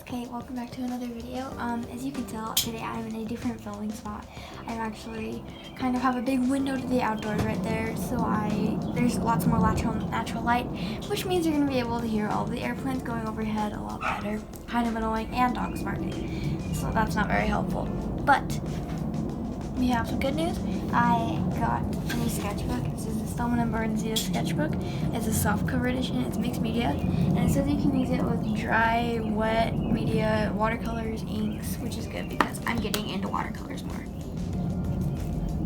Okay, welcome back to another video. As you can tell, today I'm in a different filming spot. I'm actually kind of have a big window to the outdoors right there, so there's lots more natural light, which means you're going to be able to hear all the airplanes going overhead a lot better. Kind of annoying, and dogs barking, so that's not very helpful. But we have some good news. I got a new sketchbook. This is the Stillman & Bird Zeta sketchbook. It's a softcover edition. It's mixed media, and it says you can use it with dry, wet media, watercolors, inks, which is good because I'm getting into watercolors more.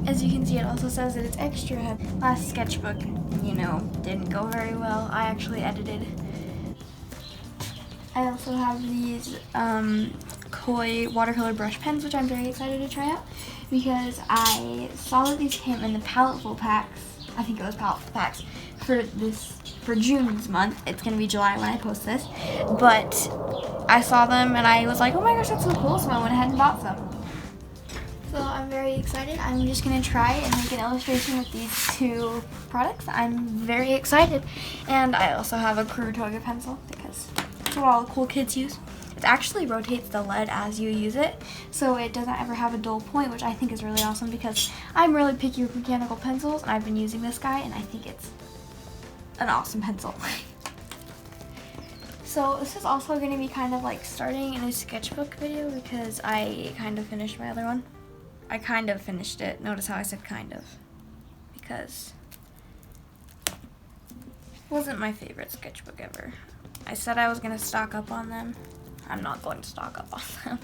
As you can see, it also says that it's extra heavy. Last sketchbook, didn't go very well. I actually edited. I also have these Koi watercolor brush pens, which I'm very excited to try out because I saw that these came in the palettefull packs. I think it was palettefull packs for June's month. It's gonna be July when I post this, but I saw them and I was like, oh my gosh, that's so cool! So I went ahead and bought some. So I'm very excited. I'm just gonna try and make an illustration with these two products. I'm very excited, and I also have a Kurutoga pencil because that's what all the cool kids use. It actually rotates the lead as you use it, so it doesn't ever have a dull point, which I think is really awesome because I'm really picky with mechanical pencils, and I've been using this guy, and I think it's an awesome pencil. So this is also going to be kind of like starting a new sketchbook video because I kind of finished my other one. I kind of finished it. Notice how I said kind of, because it wasn't my favorite sketchbook ever. I said I was going to stock up on them. I'm not going to stock up on them.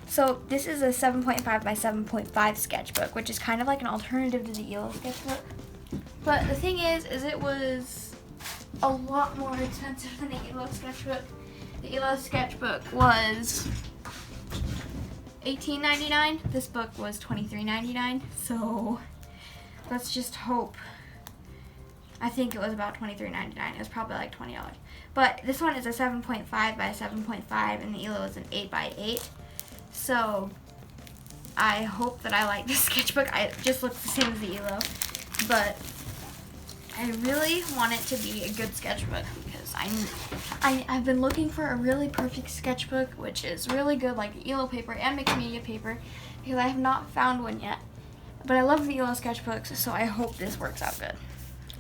So this is a 7.5 by 7.5 sketchbook, which is kind of like an alternative to the ELO sketchbook. But the thing is it was a lot more expensive than the ELO sketchbook. The ELO sketchbook was $18.99. This book was $23.99. So let's just hope. I think it was about $23.99. It was probably like $20. But this one is a 7.5 by 7.5, and the ELO is an 8 by 8. So I hope that I like this sketchbook. It just looks the same as the ELO, but I really want it to be a good sketchbook because I've been looking for a really perfect sketchbook, which is really good, like the ELO paper and mixed media paper, because I have not found one yet. But I love the ELO sketchbooks, so I hope this works out good.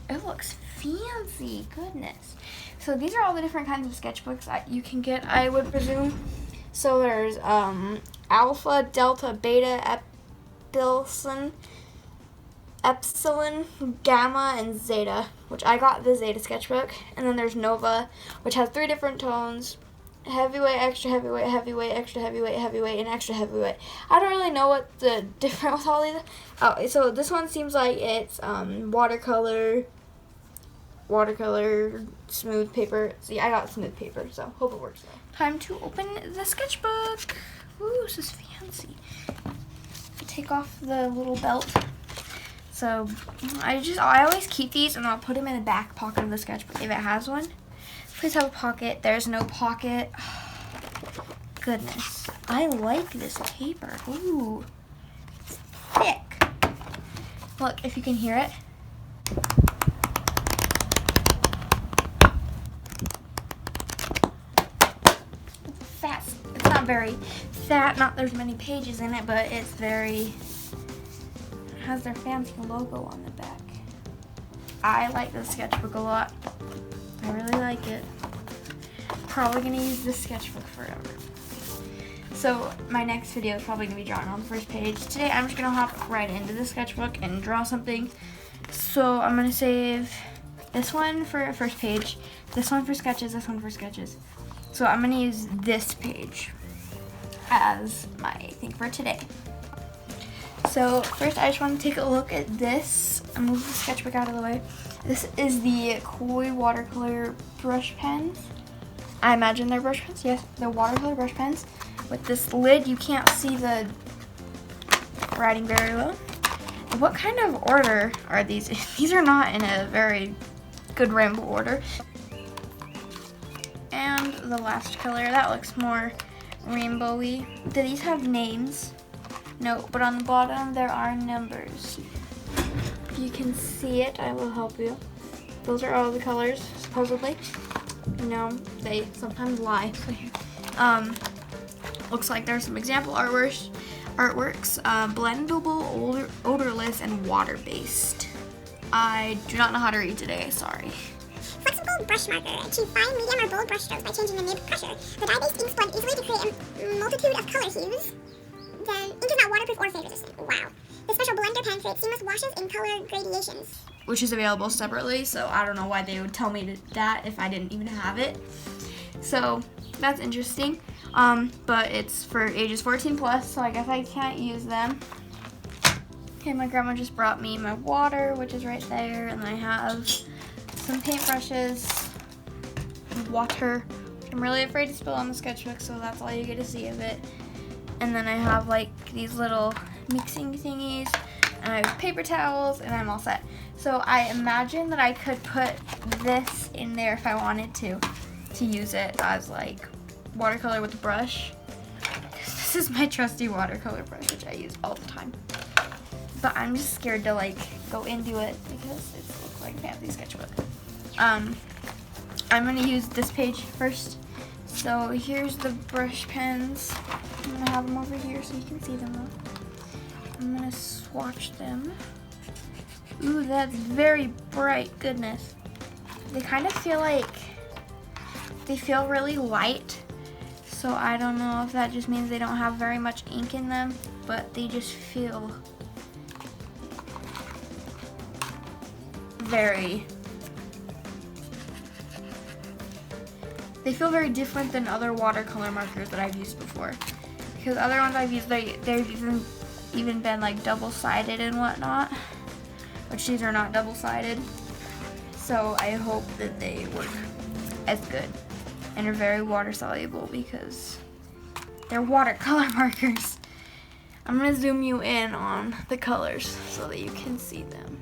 It looks fancy, goodness. So these are all the different kinds of sketchbooks that you can get, I would presume. So there's Alpha, Delta, Beta, Epsilon, Gamma, and Zeta, which I got the Zeta sketchbook. And then there's Nova, which has 3 different tones: heavyweight, extra heavyweight, heavyweight, extra heavyweight, heavyweight, and extra heavyweight. I don't really know what the difference with all these. Oh, so this one seems like it's watercolor, smooth paper. See, I got smooth paper, so hope it works well. Time to open the sketchbook. Ooh, this is fancy. Take off the little belt. So I always keep these and I'll put them in the back pocket of the sketchbook if it has one. Please have a pocket. There's no pocket. Goodness. I like this paper. Ooh. It's thick. Look, if you can hear it. It's fat. It's not very fat. Not there's many pages in it, but it's very. It has their fancy logo on the back. I like this sketchbook a lot. I really like it. Probably gonna use this sketchbook forever. So my next video is probably gonna be drawn on the first page. Today I'm just gonna hop right into the sketchbook and draw something. So I'm gonna save this one for first page, this one for sketches, this one for sketches. So I'm gonna use this page as my thing for today. So first I just want to take a look at this. I'll move the sketchbook out of the way. This is the Koi watercolor brush pens. I imagine they're brush pens. Yes, they're watercolor brush pens. With this lid, you can't see the writing very well. What kind of order are these? These are not in a very good rainbow order. And the last color, that looks more rainbowy. Do these have names? No, but on the bottom there are numbers. If you can see it, I will help you. Those are all the colors, supposedly. They sometimes lie. Looks like there's some example artworks, blendable, odorless, and water-based. I do not know how to read today, sorry. Flexible brush marker. Achieve fine, medium, or bold brush strokes by changing the nib pressure. The dye-based ink blend easily to create a multitude of color hues. The ink is not waterproof or phase resistant. Wow. The special blender pen creates seamless washes in color gradations. Which is available separately, so I don't know why they would tell me that if I didn't even have it. So that's interesting. But it's for ages 14 plus, so I guess I can't use them. Okay, my grandma just brought me my water, which is right there, and I have some paintbrushes, water. I'm really afraid to spill on the sketchbook, so that's all you get to see of it. And then I have like these little mixing thingies, and I have paper towels, and I'm all set. So I imagine that I could put this in there if I wanted to use it as like watercolor with the brush. This is my trusty watercolor brush, which I use all the time. But I'm just scared to like go into it because it looks like a fancy sketchbook. I'm gonna use this page first. So here's the brush pens. I'm gonna have them over here so you can see them though. I'm gonna swatch them. Ooh, that's very bright, goodness. They kind of feel like, they feel really light. So I don't know if that just means they don't have very much ink in them, but they just feel very different than other watercolor markers that I've used before. Because other ones I've used, they've even been like double-sided and whatnot, which these are not double-sided. So I hope that they work as good and are very water soluble because they're watercolor markers. I'm gonna zoom you in on the colors so that you can see them.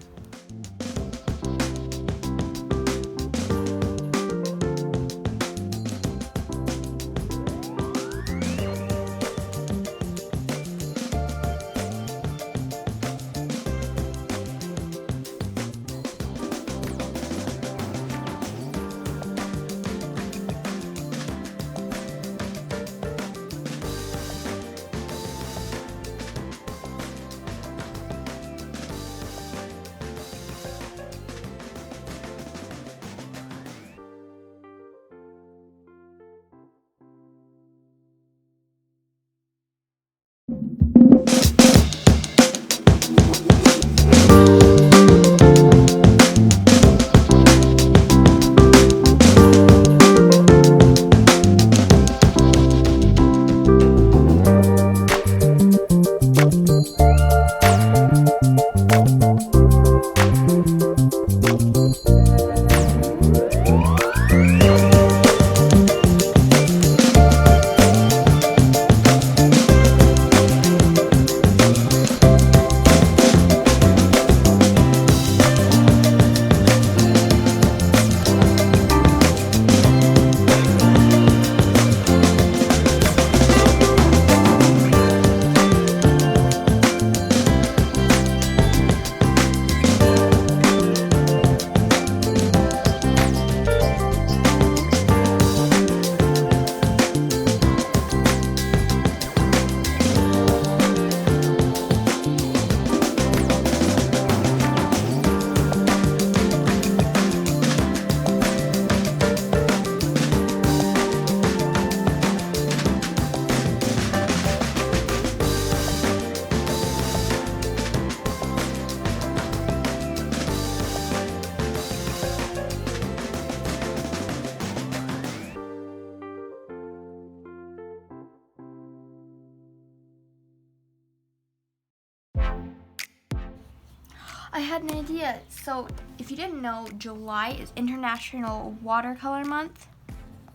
I had an idea. So if you didn't know, July is International Watercolor Month,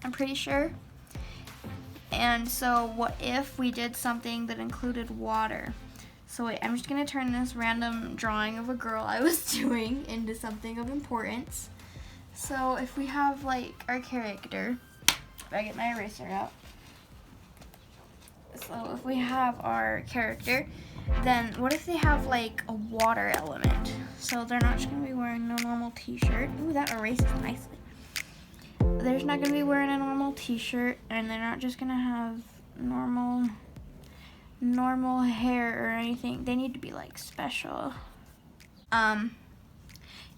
I'm pretty sure. And so what if we did something that included water? So wait, I'm just gonna turn this random drawing of a girl I was doing into something of importance. So if we have like our character, if I get my eraser out. So if we have our character, then what if they have like a water element? So they're not just gonna be wearing no normal t-shirt. Ooh, that erases nicely. They're not gonna be wearing a normal t-shirt, and they're not just gonna have normal hair or anything. They need to be like special.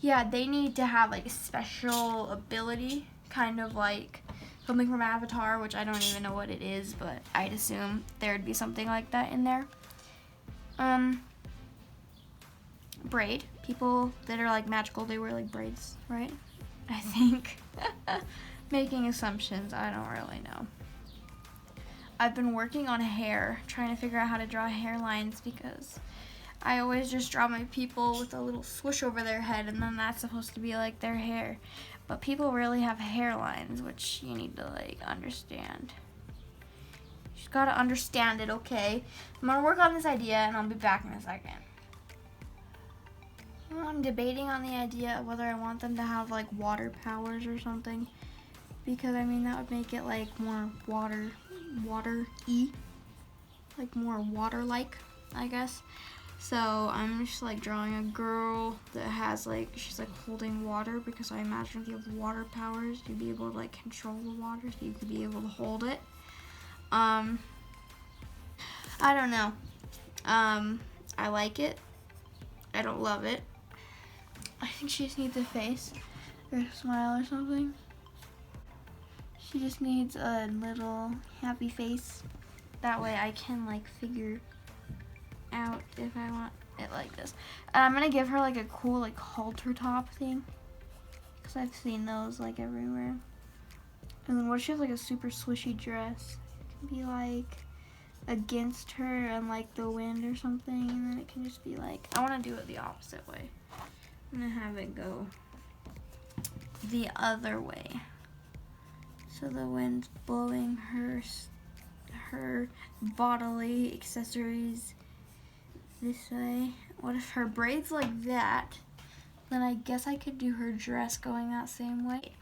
Yeah, they need to have like a special ability, kind of like something from Avatar, which I don't even know what it is, but I'd assume there would be something like that in there. Braid. People that are like magical, they wear like braids, right? I think. Making assumptions, I don't really know. I've been working on hair, trying to figure out how to draw hairlines, because I always just draw my people with a little swoosh over their head, and then that's supposed to be like their hair. But people really have hairlines, which you need to like understand. You just gotta understand it, okay? I'm gonna work on this idea, and I'll be back in a second. Well, I'm debating on the idea of whether I want them to have like water powers or something, because I mean that would make it like more water-y, like more water-like, I guess. So I'm just like drawing a girl that has like, she's like holding water, because I imagine if you have water powers, you'd be able to like control the water, so you could be able to hold it. I don't know. I like it. I don't love it. I think she just needs a face or a smile or something. She just needs a little happy face. That way I can like figure out if I want it like this. I'm gonna give her like a cool like halter top thing, because I've seen those like everywhere. And then what if she has like a super swishy dress? It can be like against her and like the wind or something, and then it can just be like, I want to do it the opposite way. I'm gonna have it go the other way, so the wind's blowing her bodily accessories this way. What if her braids like that? Then I guess I could do her dress going that same way.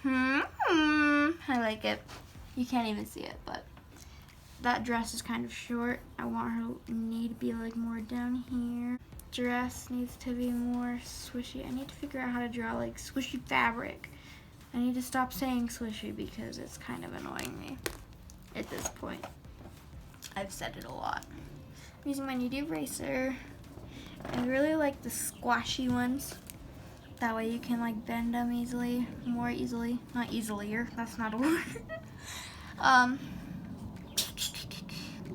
I like it. You can't even see it, but that dress is kind of short. I want her knee to be like more down here. Dress needs to be more swishy. I need to figure out how to draw like swishy fabric. I need to stop saying swishy because it's kind of annoying me at this point. I've said it a lot. I'm using my knead eraser. I really like the squashy ones. That way you can like bend them easily, more easily. Not easilier, that's not a word.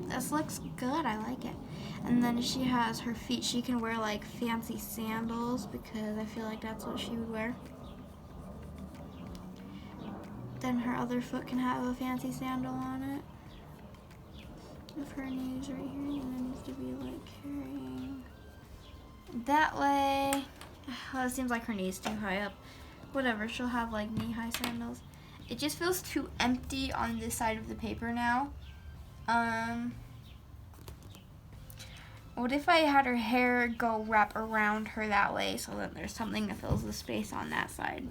This looks good, I like it. And then she has her feet, she can wear like fancy sandals, because I feel like that's what she would wear. Then her other foot can have a fancy sandal on it. With her knees right here, and then needs to be like carrying that way. Well, it seems like her knee's too high up. Whatever, she'll have like knee-high sandals. It just feels too empty on this side of the paper now. What if I had her hair go wrap around her that way, so that there's something that fills the space on that side?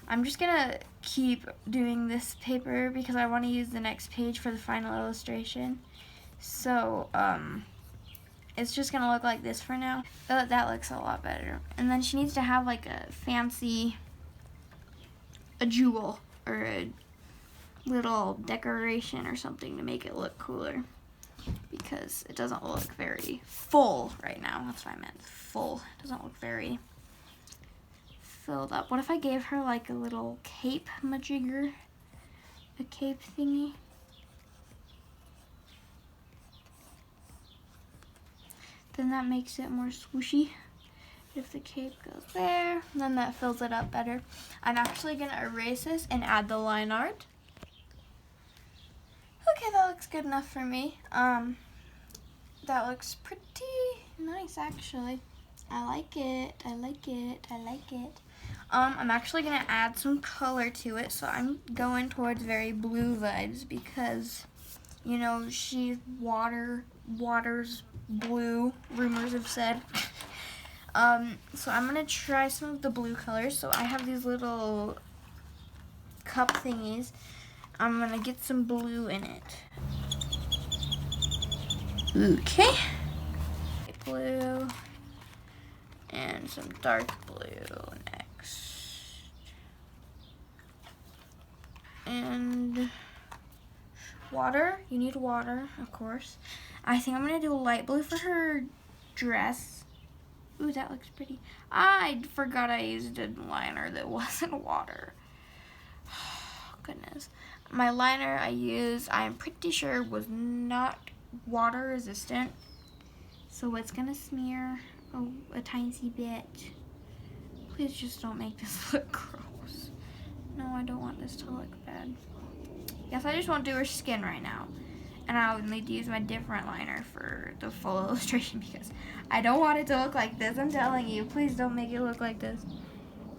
I'm just gonna keep doing this paper because I want to use the next page for the final illustration. So, it's just gonna look like this for now. Oh, that looks a lot better. And then she needs to have like a fancy, a jewel or a little decoration or something to make it look cooler, because it doesn't look very full right now. That's what I meant, full. It doesn't look very filled up. What if I gave her like a little cape majigger? A cape thingy? Then that makes it more swooshy. If the cape goes there, then that fills it up better. I'm actually gonna erase this and add the line art. Okay, that looks good enough for me. That looks pretty nice actually. I like it, I like it, I like it. I'm actually gonna add some color to it, so I'm going towards very blue vibes because, you know, she's water's blue, rumors have said. So I'm gonna try some of the blue colors. So I have these little cup thingies. I'm gonna get some blue in it. Okay. Blue and some dark blue next. and water. You need water, of course. I think I'm gonna do a light blue for her dress. Ooh, that looks pretty. I forgot I used a liner that wasn't water. Goodness. My liner I used, I'm pretty sure was not water resistant. So it's gonna smear a tiny bit. Please just don't make this look gross. No, I don't want this to look bad. Yes, I just want to do her skin right now. And I'll need to use my different liner for the full illustration because I don't want it to look like this. I'm telling you, please don't make it look like this.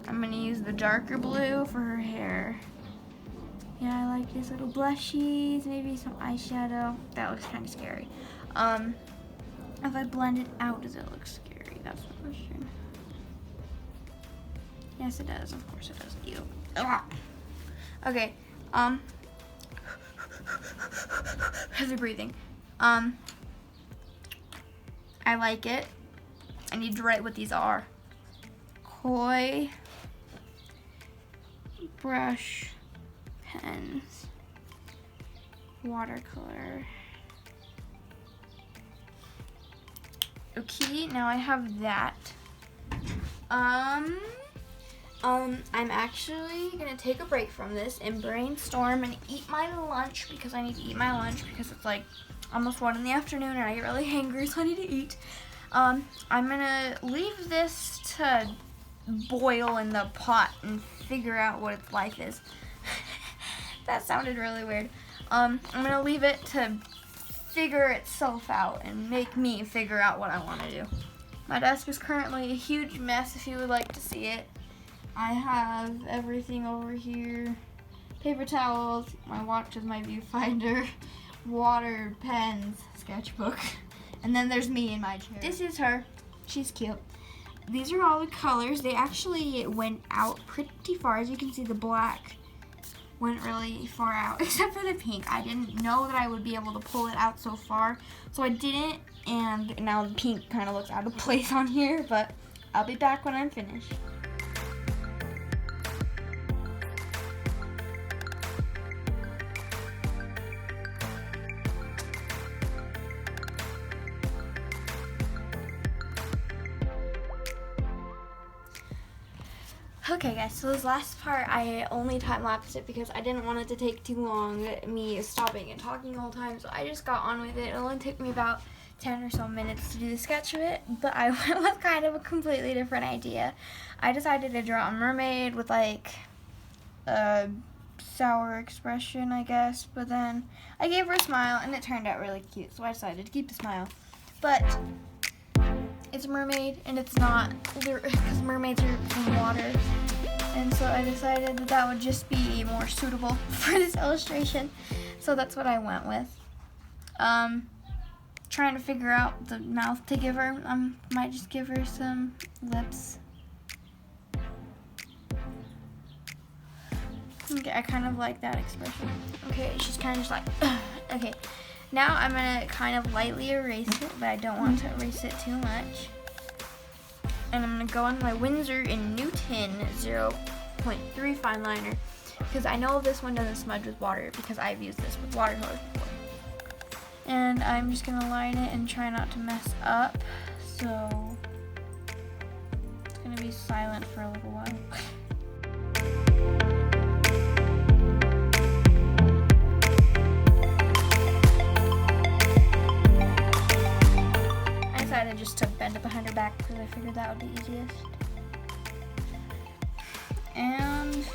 I'm going to use the darker blue for her hair. Yeah, I like these little blushies, maybe some eyeshadow. That looks kind of scary. If I blend it out, does it look scary? That's the question. Yes, it does. Of course it does. Ew. Ugh. Okay. Heavy breathing. I like it. I need to write what these are. Koi brush pens, watercolor. Okay, now I have that. I'm actually gonna take a break from this and brainstorm and eat my lunch because I need to eat my lunch because it's like almost 1 in the afternoon and I get really hangry, so I need to eat. I'm gonna leave this to boil in the pot and figure out what its life is. That sounded really weird. I'm gonna leave it to figure itself out and make me figure out what I want to do. My desk is currently a huge mess if you would like to see it. I have everything over here. Paper towels, my watch is my viewfinder, water, pens, sketchbook, and then there's me in my chair. This is her. She's cute. These are all the colors. They actually went out pretty far. As you can see, the black went really far out, except for the pink. I didn't know that I would be able to pull it out so far, so I didn't, and now the pink kind of looks out of place on here, but I'll be back when I'm finished. Okay guys, so this last part I only time-lapsed it because I didn't want it to take too long, me stopping and talking the whole time, so I just got on with it. It only took me about 10 or so minutes to do the sketch of it, but I went with kind of a completely different idea. I decided to draw a mermaid with like a sour expression, I guess, but then I gave her a smile and it turned out really cute, so I decided to keep the smile. But it's a mermaid, and it's not, because mermaids are in water, and so I decided that that would just be more suitable for this illustration, so that's what I went with. Trying to figure out the mouth to give her. Might just give her some lips. Okay, I kind of like that expression. Okay, she's kind of just like, ugh. Okay. Now I'm going to kind of lightly erase it, but I don't want to erase it too much. And I'm going to go on my Winsor & Newton 0.3 fine liner because I know this one doesn't smudge with water because I've used this with watercolors before. And I'm just going to line it and try not to mess up. So it's going to be silent for a little while. Just to bend it behind her back because I figured that would be easiest. And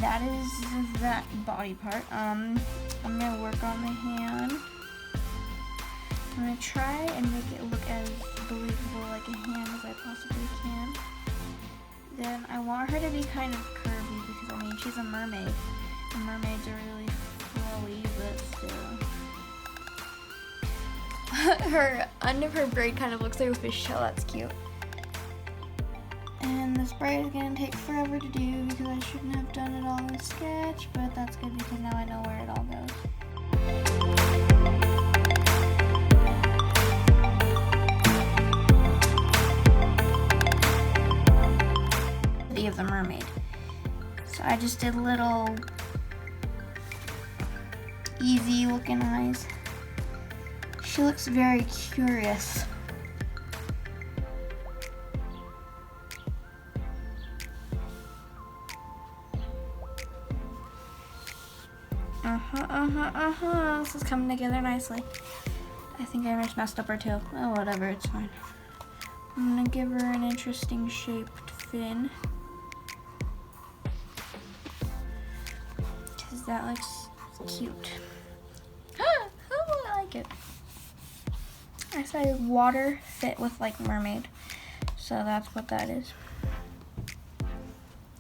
that is that body part. I'm gonna work on the hand. I'm gonna try and make it look as believable like a hand as I possibly can. Then I want her to be kind of curvy because I mean she's a mermaid. And mermaids are really flowy, but still. Her end of her braid kind of looks like a fishtail. That's cute. And this braid is going to take forever to do because I shouldn't have done it all in the sketch, but that's good because now I know where it all goes. Of the mermaid. So I just did little easy looking eyes. She looks very curious. This is coming together nicely. I think I just messed up her tail. Oh, whatever, it's fine. I'm gonna give her an interesting shaped fin. Because that looks cute. Oh, I like it. I decided water fit with like mermaid. So that's what that is.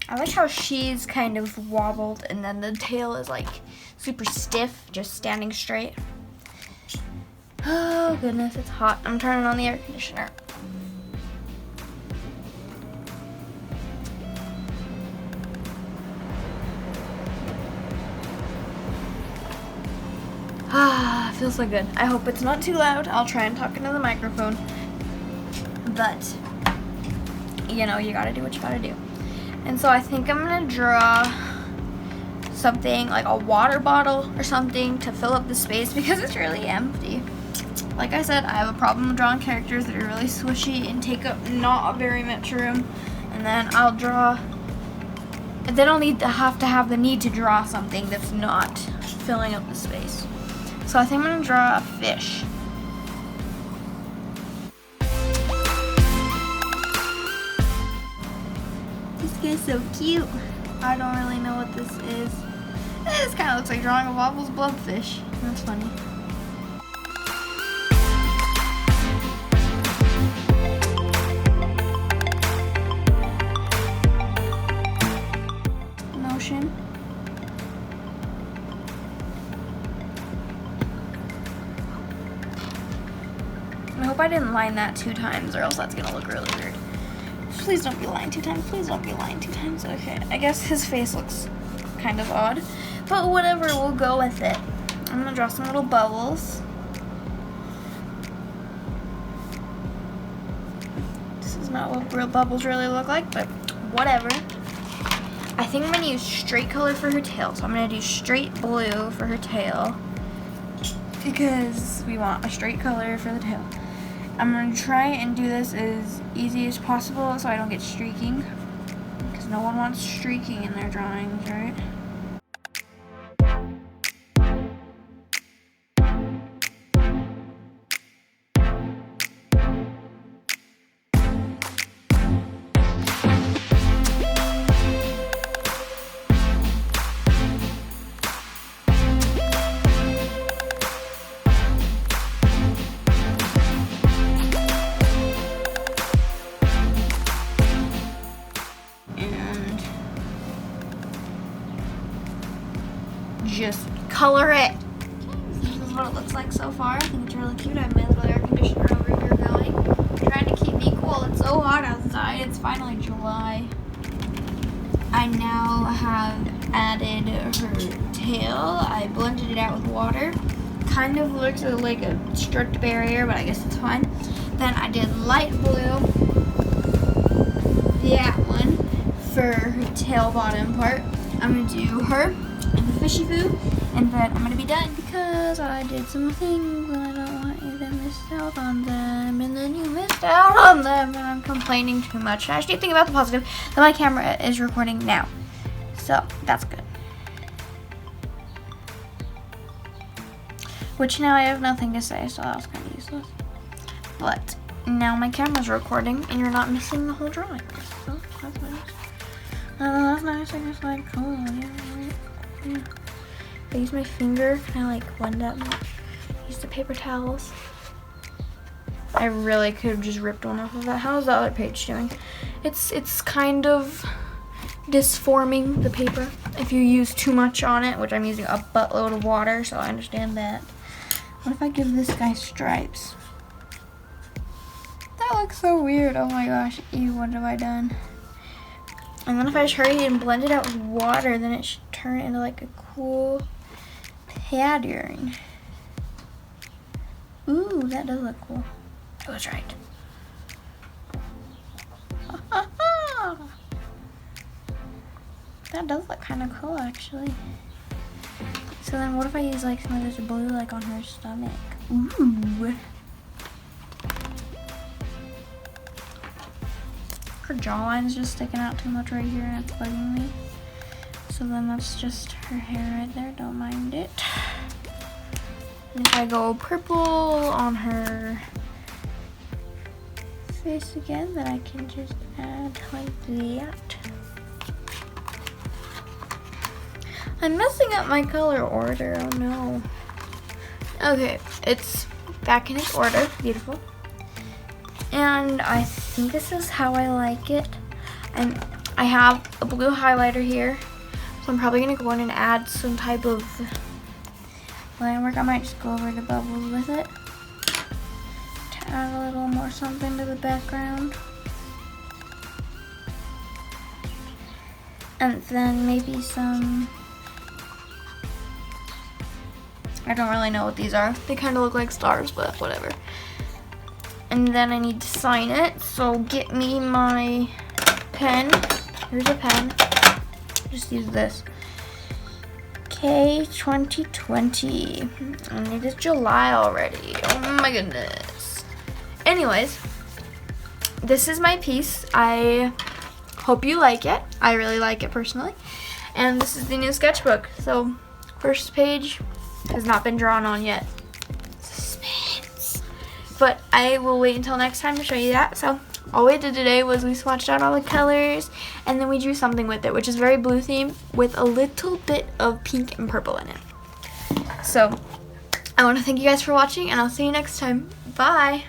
I like how she's kind of wobbled and then the tail is like super stiff, just standing straight. Oh goodness, it's hot. I'm turning on the air conditioner. Ah, feels so good. I hope it's not too loud. I'll try and talk into the microphone. But, you know, you gotta do what you gotta do. And so I think I'm gonna draw something like a water bottle or something to fill up the space because it's really empty. Like I said, I have a problem drawing characters that are really swishy and take up not very much room. And then I'll draw, then I'll have to have the need to draw something that's not filling up the space. So I think I'm gonna draw a fish. This guy's so cute. I don't really know what this is. This kind of looks like drawing a Wobbles blobfish. That's funny. Motion. I hope I didn't line that 2 times or else that's gonna look really weird. Please don't be lined 2 times. Please don't be lined 2 times. Okay, I guess his face looks kind of odd, but whatever, we'll go with it. I'm gonna draw some little bubbles. This is not what real bubbles really look like, but whatever. I think I'm gonna use straight color for her tail, so I'm gonna do straight blue for her tail because we want a straight color for the tail. I'm gonna try and do this as easy as possible so I don't get streaking, because no one wants streaking in their drawings, right? Just color it. This is what it looks like so far. I think it's really cute. I have my little air conditioner over here going. I'm trying to keep me cool. It's so hot outside. It's finally July. I now have added her tail. I blended it out with water. Kind of looks like a strict barrier, but I guess it's fine. Then I did light blue, that one, for her tail bottom part. I'm gonna do her and the fishy food, and then I'm gonna be done because I did some things and I don't want you to miss out on them, and then you missed out on them, and I'm complaining too much. I actually think about the positive that my camera is recording now, so that's good. Which now I have nothing to say, so that was kind of useless. But now my camera's recording, and you're not missing the whole drawing. So that's nice. That's nice. I just like, cool. Yeah. I use my finger, kind of like blend up. Use the paper towels. I really could have just ripped one off of that. How's the other page doing? It's kind of disforming the paper if you use too much on it, which I'm using a buttload of water, so I understand that. What if I give this guy stripes? That looks so weird. Oh my gosh. Ew, what have I done? And then if I just hurry and blend it out with water, then it should turn into like a cool pattern. Ooh, that does look cool. I was right. That does look kind of cool, actually. So then what if I use like some of this blue like on her stomach? Ooh. Her jawline's just sticking out too much right here and it's bugging me. So then that's just her hair right there, don't mind it. And if I go purple on her face again, then I can just add like that. I'm messing up my color order, oh no. Okay, it's back in its order, beautiful. And I think this is how I like it. And I have a blue highlighter here, so I'm probably gonna go in and add some type of line work. I might just go over the bubbles with it to add a little more something to the background. And then maybe some, I don't really know what these are. They kind of look like stars, but whatever. And then I need to sign it, so get me my pen. Here's a pen. Just use this. Okay, 2020. And it is July already. Oh my goodness. Anyways, this is my piece. I hope you like it. I really like it personally. And this is the new sketchbook. So, first page has not been drawn on yet. Suspense. But I will wait until next time to show you that. So all we did today was we swatched out all the colors and then we drew something with it, which is very blue themed with a little bit of pink and purple in it. So I want to thank you guys for watching and I'll see you next time. Bye.